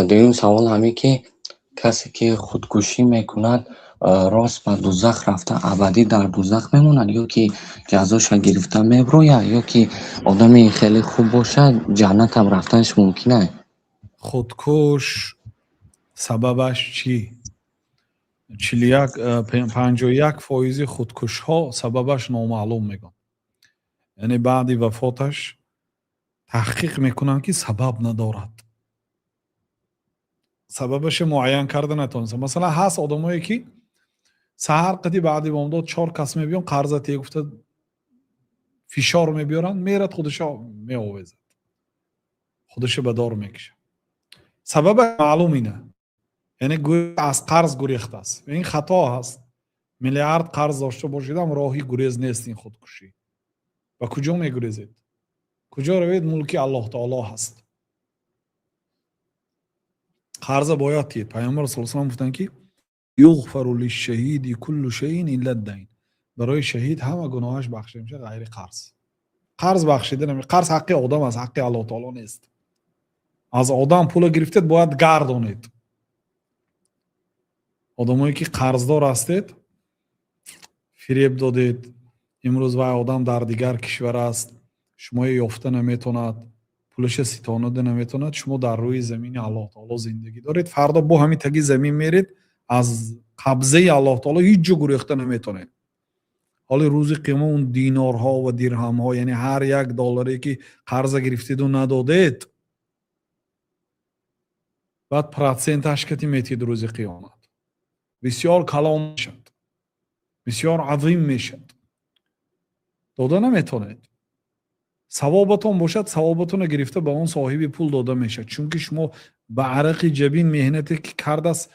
دویم سوال همین که کسی که خودکشی میکند راست به دوزخ رفته ابدی در دوزخ میموند یا که جزاش گرفته میبروید یا که آدمی خیلی خوب باشه جنت هم رفتنش ممکنه؟ خودکش سببش چی؟ 51% خودکش ها سببش نامعلوم میگن. یعنی بعد وفاتش تحقیق میکنن که سبب ندارد، سببش معین کرده نتونست. مثلا هست آدمایی که سحر قدی بعدی بامداد 4 کس میبیان قرضتی گفته فشار میبیارن میرد خودش میآویزد، خودش به دار میکشه. سبب معلوم اینه، یعنی گویا از قرض گریخته است. این خطا هست. میلیارد قرض داشته باشیدم راهی گریز نیست این خودکشی. و کجا میگریزید؟ کجا روید؟ ملک الله تعالی هست. قرض باید تید. پیامبر صلی الله علیه و آله گفتن که یغفر للشهید کل شیء الا الدین. برای شهید همه گناهش بخشیده میشه غیر قرض. قرض بخشیده نمیشه. قرض حق آدم است، حق الله تعالی نیست. از آدم پول گرفتید باید گردانید. آدمایی که قرضدار هستید، فریب دادید، امروز وای آدم در دیگر کشور است، شما یافته نمیتوند، پولش ستانده نمیتوند، شما در روی زمین الله تعالی زندگی دارید، فردا با همین تگی زمین میرید، از قبضه الله تعالی هیچ جا گریخته نمیتونید. حالا روز قیامت اون دینارها و درهمها، یعنی هر یک دلاری که قرض گرفتید و ندادید، بعد پرسنتش کتی میتید روز قیامت. بسیار کلام میشد، بسیار عظیم میشد، داده نمیتونید. ثوابتون باشد، ثوابتون گرفته به اون صاحب پول داده میشه، چون که شما به عرق جبین مهنتی که کرده است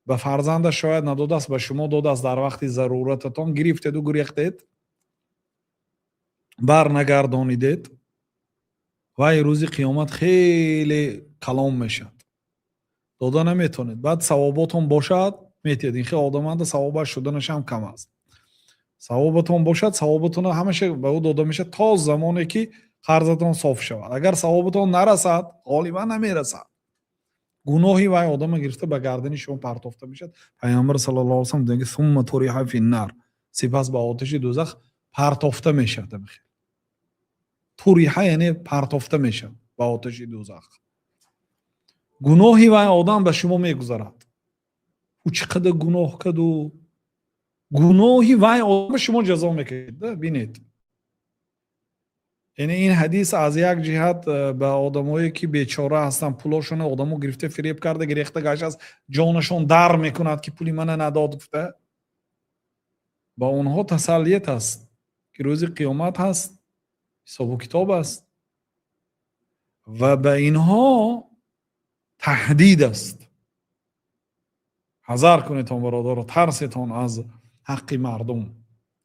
به فرزند شاید نداده است، به شما داده است، در وقت ضرورتتون گرفتید و گریختید، برنگردانیدید و روز قیامت خیلی کلام میشد، داده نمیتونید. بعد ثوابتون باشد میتید. این خیلی آدمانده ثوابش شدنش هم کم است. ثوابتون باشد، ثوابتون همیشه به او داده میشه تا زمانی که قرضتون صاف شود. اگر ثوابتون نرسد، غالبا نمیرسد، گناهی و آدم گرفته به گردن شما پرتافته میشد. پیامبر صلی الله علیه و سلم میگه ثم طرح فی النار، سپس به آتش دوزخ پرتافته میشد. طرح یعنی پرتافته میشد به آتش دوزخ. گناهی و آدم به شما میگذرد، او چقدر گناه کرد و گناهی و آدم شما جزا میکشید. ببینید، یعنی این حدیث از یک جهت به آدمایی که بیچاره هستن، پولاشون آدمو گرفته فریب کرده، گریخته گشت از جانشون در میکند که پولی من نداد گفته، با اونها تسلیت است که روز قیامت هست، حساب و کتاب است، و به اینها تهدید است. حذر کنید تا برادر، ترستان از حق مردم،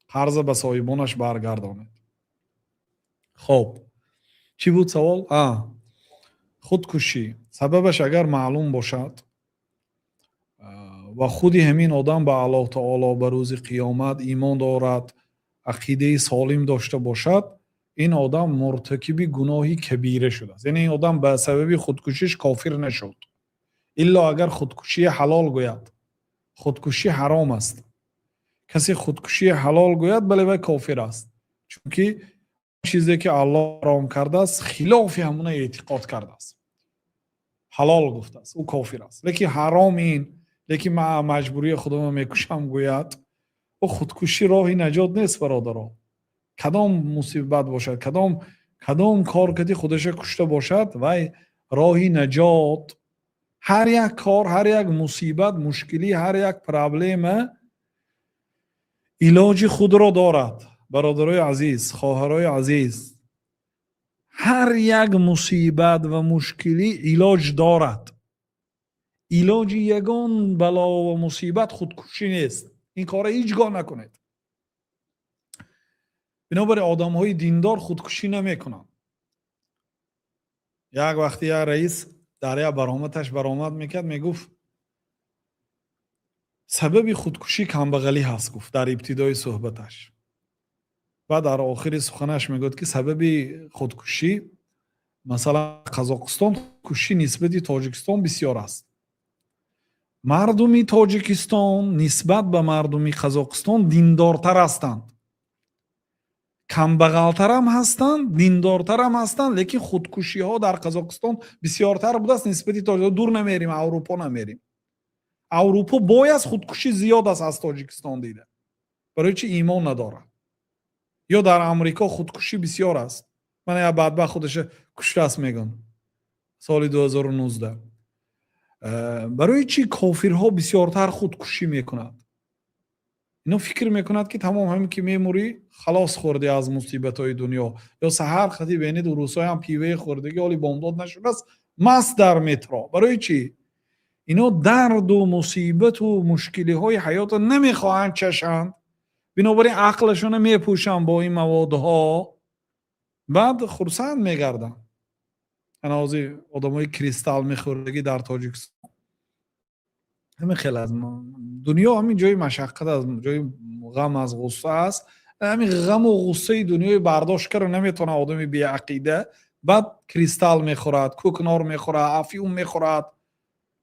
قرض به صاحبانش برگردانید. خب چی بود سوال؟ خودکشی سببش اگر معلوم باشد و خودی همین آدم به الله تعالی به روز قیامت ایمان دارد، عقیده سالم داشته باشد، این آدم مرتکب گناهی کبیره شده است. یعنی این آدم به سبب خودکشیش کافر نشد، الا اگر خودکشی حلال گوید. خودکشی حرام است. کسی خودکشی حلال گوید بله و کافر است، چون که چیزی که الله حرام کرده است خلاف همون اعتقاد کرده است، حلال گفته است، او کافر است. لیکن حرام این، لیکن من مجبوری خودم میکشم گوید، او خودکشی راهی نجات نیست برادران. کدام مصیبت باشد، کدام کار کردی خودش کشته باشد و راهی نجات، هر یک کار، هر یک مصیبت، مشکلی، هر یک پرابلم علاج خود را دارد. برادرای عزیز، خواهرای عزیز، هر یک مصیبت و مشکلی علاج دارد. علاج یگان بلا و مصیبت خودکشی نیست. این کار هیچگاه نکنید. بنابراین آدم های دیندار خودکشی نمی کنن. یک وقتی یک رئیس در یک برآمدش برآمد میکرد، میگفت سبب خودکشی کمبغلی هست، گفت در ابتدای صحبتش. و در آخر سخنش میگفت که سبب خودکشی مثلا قزاقستان کشی نسبت تاجیکستان بسیار است. مردمی تاجیکستان نسبت به مردمی قزاقستان دیندارتر هستند، کمبغالتر هم هستند، دیندارتر هم هستند، لیکن خودکشی ها در قزاقستان بسیارتر بوده است نسبت تاجیکستان. دور نمیریم، اروپا نمیریم. اروپا باید خودکشی زیاد است از تاجیکستان دیده، برای چی؟ ایمان نداره. یا در امریکا خودکشی بسیار است. من یا بدبخت خودش کشته است میگن سال 2019. برای چی کافرها بسیارتر خودکشی میکنند؟ اینا فکر میکند که تمام همین که میموری خلاص خورده از مصیبت های دنیا. یا سحر خطی بینید روسای هم پیوه خوردگی حالی بامداد نشده است، مست در مترو. برای چی؟ اینا درد و مصیبت و مشکلی های حیات نمیخواهند چشند، بنابراین عقلشون میپوشن با این موادها، بعد خرسند میگردن. انازی آدمای کریستال میخوردگی در تاجیکستان همین خیلی از دنیا همین جای مشقت، از جای غم از غصه است. همین غم و غصه دنیای برداشت کرده نمیتونه آدمی بی عقیده، بعد کریستال میخورد، کوکنار میخورد، افیون میخورد،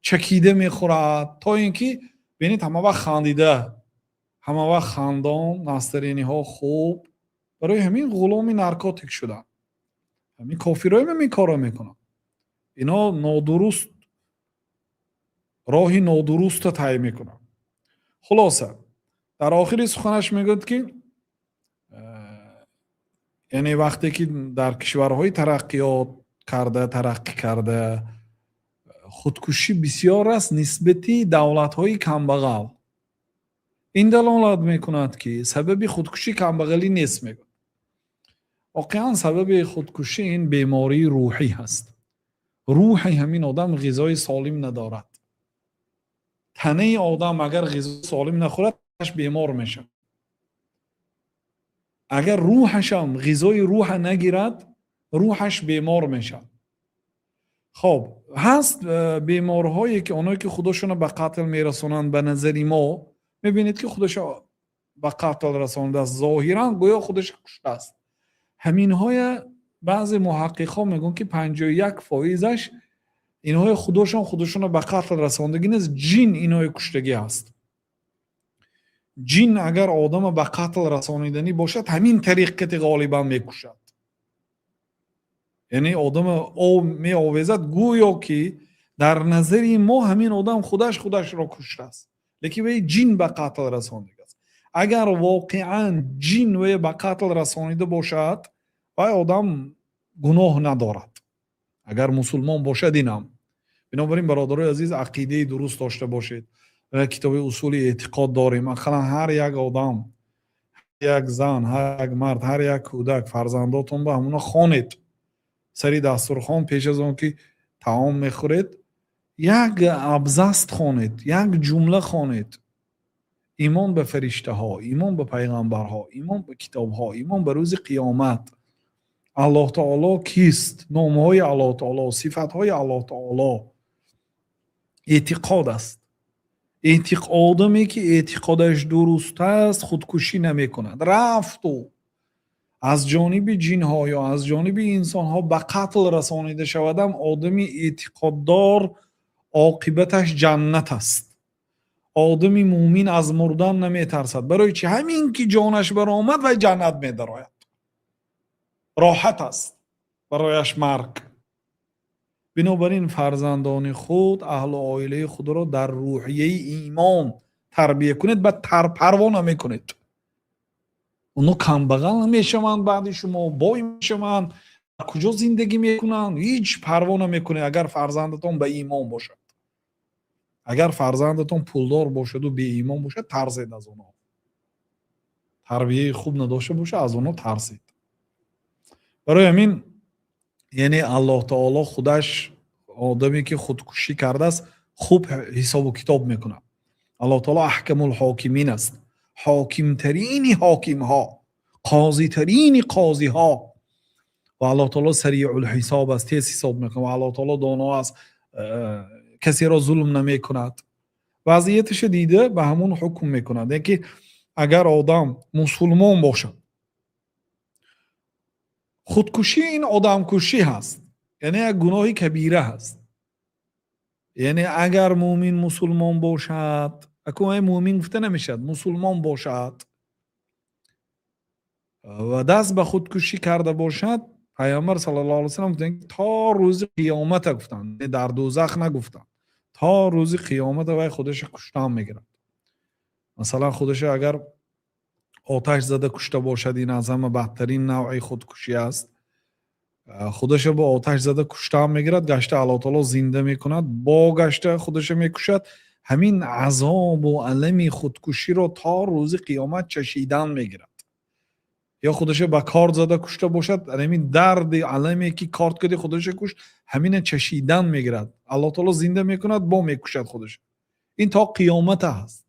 چکیده میخورد، تا اینکه ببینید همه وقت خندیده، همه وقت خندان، نسترینی ها خوب. برای همین غلامی نارکوتیک شدن. همین کافرای همین کارا میکنن. اینا نادرست، راهی نادرست طی میکنن. خلاصه در آخر سخنش میگوید که یعنی وقتی که در کشورهای ترقی کرده خودکشی بسیار است نسبتی دولت‌های کمبغل. این دلالت میکند که سبب خودکشی کمبغلی نیست. میگوید واقعا سبب خودکشی این بیماری روحی هست. روح همین آدم غذای سالم ندارد. تنه آدم اگر غذای سالم نخورد بیمار میشه. اگر روحش هم غذای روح نگیرد روحش بیمار میشه. خب هست بیمارهایی که اونایی که خودشون به قتل میرسونند، به نظر ما میبینید که خودش به قتل رسانده است، ظاهرا گویا خودش کشته است. همین های بعضی محققا میگن که 51% اینهای خودشون به قتل رساندگی نیست، جین اینهای کشتگی هست. جین اگر آدم به قتل رسانیدنی باشد همین طریقت غالبا میکشد. یعنی آدم او می آویزد گویا که در نظر ما همین آدم خودش را کشته است، لیکن وی جین به قتل رسانیده است. اگر واقعا جین وی به قتل رسانیده باشد وی آدم گناه ندارد، اگر مسلمان باشد. اینم بنابراین برادرای عزیز عقیده درست داشته باشید. کتاب اصول اعتقاد داریم. اصلا هر یک آدم، یک زن، هر یک مرد، هر یک کودک، فرزنداتون با همونا خوانید. سری دسترخوان پیش از اون که طعام میخورید یک ابزست خوانید، یک جمله خوانید: ایمان به فرشته ها، ایمان به پیغمبرها، ایمان به کتاب ها، ایمان به روز قیامت، الله تعالی کیست، نام های الله تعالی، صفت های الله تعالی. اعتقاد است. آدمی که اعتقادش درست است خودکشی نمی کند. رفت و از جانب جن ها یا از جانب انسان ها به قتل رسانیده شودم، آدمی اعتقاددار عاقبتش جنت است. آدمی مومن از مردن نمی ترسد. برای چی؟ همین که جانش برآمد و جنت می دراید. راحت است برایش مرگ. بنابراین فرزندان خود، اهل عائله خود را در روحیه ایمان تربیه کنید، بعد پروا نمی کنید. اونا کمبغل نمیشوند، بعد شما بای میشوند، کجا زندگی میکنند هیچ پروا نمیکنه. اگر فرزندتون به ایمان باشد، اگر فرزندتون پولدار باشد و به ایمان باشد، ترسید از اونا. تربیه خوب نداشته باشه، از اونا ترسید. برای همین یعنی الله تعالی خودش آدمی که خودکشی کرده است خوب حساب و کتاب میکنه. الله تعالی احکم الحاکمین است، حاکم ترین حاکم ها، قاضی ترین قاضی ها. و الله تعالی سریع الحساب است، تیز حساب میکنه. و الله تعالی دانا است، کسی را ظلم نمی کند. وضعیتش دیده به همون حکم میکند. یعنی اگر آدم مسلمان باشد، خودکشی این آدم کشی هست. یعنی یک گناه کبیره هست. یعنی اگر مؤمن مسلمان باشد، اکنون مؤمن گفته نمیشد، مسلمان باشد و دست به خودکشی کرده باشد، پیامبر صلی الله علیه و سلم گفتن تا روز قیامت گفتن، در دوزخ نگفتن، تا روز قیامت وای خودش کشته میگیرد. مثلا خودش اگر آتش زده کشته باشد، این از همه بدترین نوع خودکشی است. خودش با آتش زده کشته میگیرد، گشته الله تعالی زنده میکند، با گشته خودش میکشد. همین عذاب و الم خودکشی رو تا روز قیامت چشیدن میگیرد. یا خودش با کارد زده کشته باشد، همین درد علمی که کارد کردی خودش کشت، همین چشیدن میگیرد، الله تعالی زنده میکند، با میکشد خودش. این تا قیامت هست.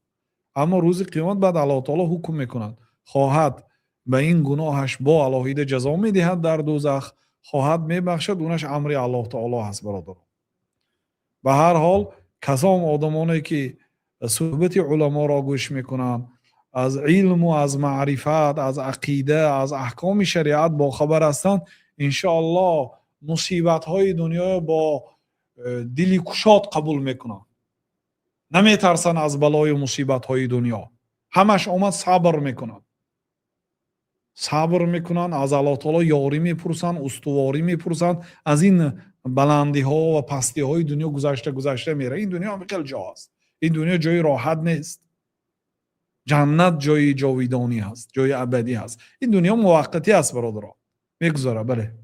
اما روز قیامت بعد الله تعالی حکم میکند، خواهد به این گناهش با الهیده جزا میدهد در دوزخ، خواهد میبخشد، اونش امر الله تعالی هست برادر. به هر حال کسان آدمانی که صحبت علما را گوش میکنند، از علم و از معرفت، از عقیده، از احکام شریعت با خبر هستند، انشاءالله مصیبت های دنیا با دلی گشاد قبول میکنند، نمیترسن از بلای مصیبت های دنیا، همش آمد صبر میکنند، صبر میکنن، از الله تعالی یاری میپرسن، استواری میپرسن، از این بلندی ها و پستی های دنیا گذشته میره. این دنیا خیلی جا است، این دنیا جای راحت نیست. جنت جای جاویدانی هست، جای ابدی هست. این دنیا موقتی است برادران، میگذره. بله